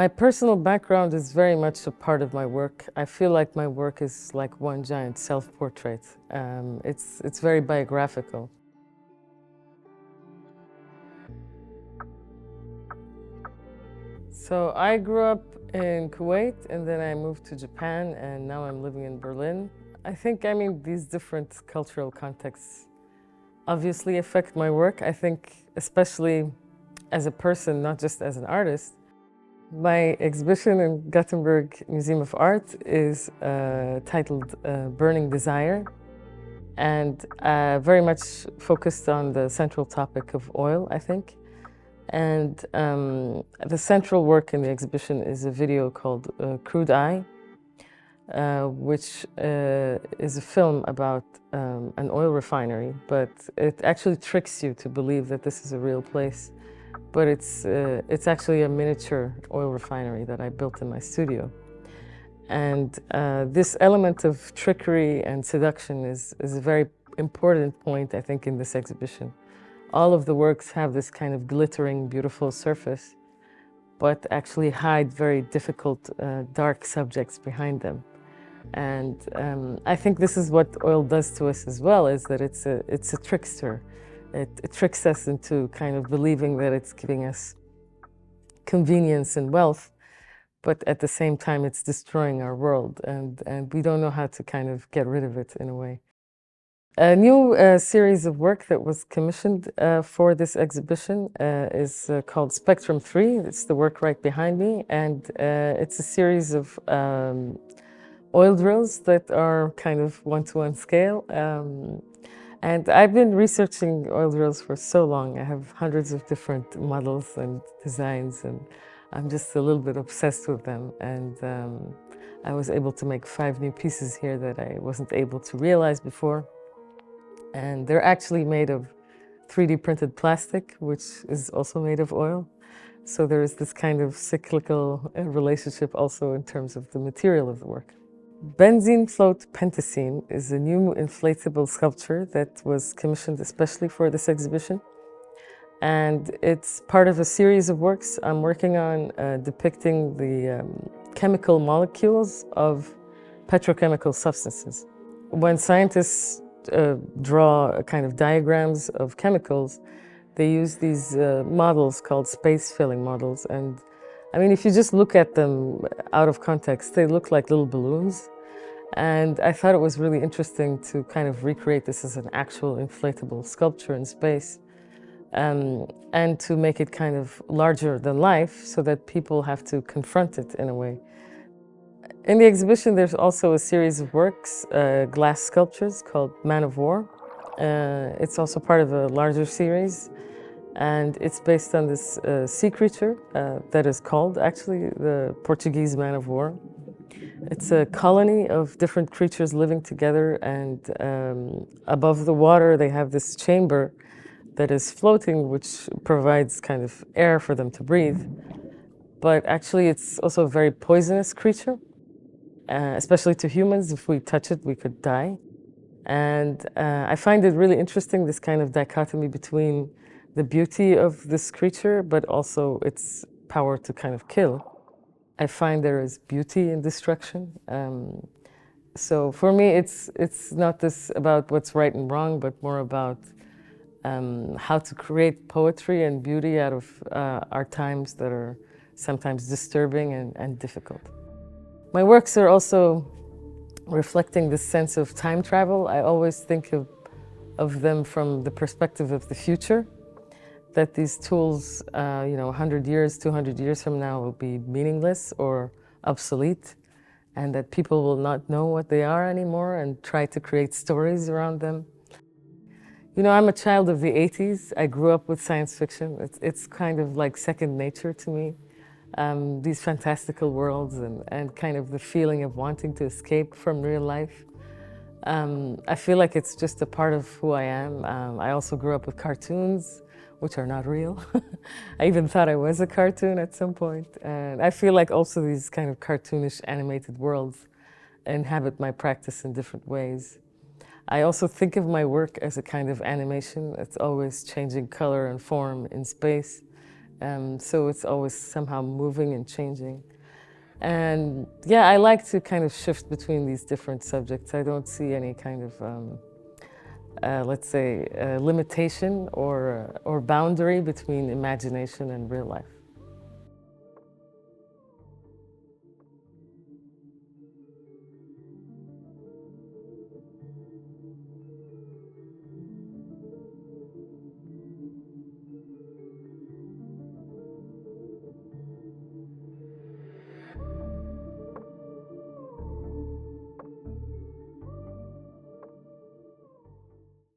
My personal background is very much a part of my work. I feel like my work is like one giant self-portrait. It's very biographical. So I grew up in Kuwait and then I moved to Japan and now I'm living in Berlin. I think, these different cultural contexts obviously affect my work. I think especially as a person, not just as an artist. My exhibition in Göteborgs Museum of Art is titled Burning Desire and very much focused on the central topic of oil, I think. And the central work in the exhibition is a video called Crude Eye, which is a film about an oil refinery, but it actually tricks you to believe that this is a real place. But it's actually a miniature oil refinery that I built in my studio. And this element of trickery and seduction is a very important point, I think, in this exhibition. All of the works have this kind of glittering, beautiful surface, but actually hide very difficult, dark subjects behind them. And I think this is what oil does to us as well, is that it's a trickster. It tricks us into kind of believing that it's giving us convenience and wealth, but at the same time it's destroying our world, and we don't know how to kind of get rid of it in a way. A new series of work that was commissioned for this exhibition is called Spectrum 3. It's the work right behind me, and it's a series of oil drills that are kind of one-to-one scale. And I've been researching oil drills for so long. I have hundreds of different models and designs, and I'm just a little bit obsessed with them. And I was able to make 5 new pieces here that I wasn't able to realize before. And they're actually made of 3D printed plastic, which is also made of oil. So there is this kind of cyclical relationship also in terms of the material of the work. Benzene Float Pentacene is a new inflatable sculpture that was commissioned especially for this exhibition. And it's part of a series of works I'm working on depicting the chemical molecules of petrochemical substances. When scientists draw kind of diagrams of chemicals, they use these models called space-filling models. And if you just look at them out of context, they look like little balloons. And I thought it was really interesting to kind of recreate this as an actual inflatable sculpture in space, and to make it kind of larger than life so that people have to confront it in a way. In the exhibition, there's also a series of works, glass sculptures called Man of War. It's also part of a larger series. And it's based on this sea creature that is called, actually, the Portuguese man of war. It's a colony of different creatures living together, and above the water they have this chamber that is floating, which provides kind of air for them to breathe. But actually it's also a very poisonous creature, especially to humans. If we touch it, we could die. And I find it really interesting, this kind of dichotomy between the beauty of this creature, but also its power to kind of kill. I find there is beauty in destruction. So for me, it's not this about what's right and wrong, but more about how to create poetry and beauty out of our times that are sometimes disturbing and difficult. My works are also reflecting this sense of time travel. I always think of them from the perspective of the future, that these tools, 100 years, 200 years from now will be meaningless or obsolete, and that people will not know what they are anymore and try to create stories around them. I'm a child of the 80s. I grew up with science fiction. It's kind of like second nature to me. These fantastical worlds and kind of the feeling of wanting to escape from real life. I feel like it's just a part of who I am. I also grew up with cartoons, which are not real. I even thought I was a cartoon at some point. And I feel like also these kind of cartoonish animated worlds inhabit my practice in different ways. I also think of my work as a kind of animation. It's always changing color and form in space. So it's always somehow moving and changing. And yeah, I like to kind of shift between these different subjects. I don't see any kind of, let's say, limitation or boundary between imagination and real life.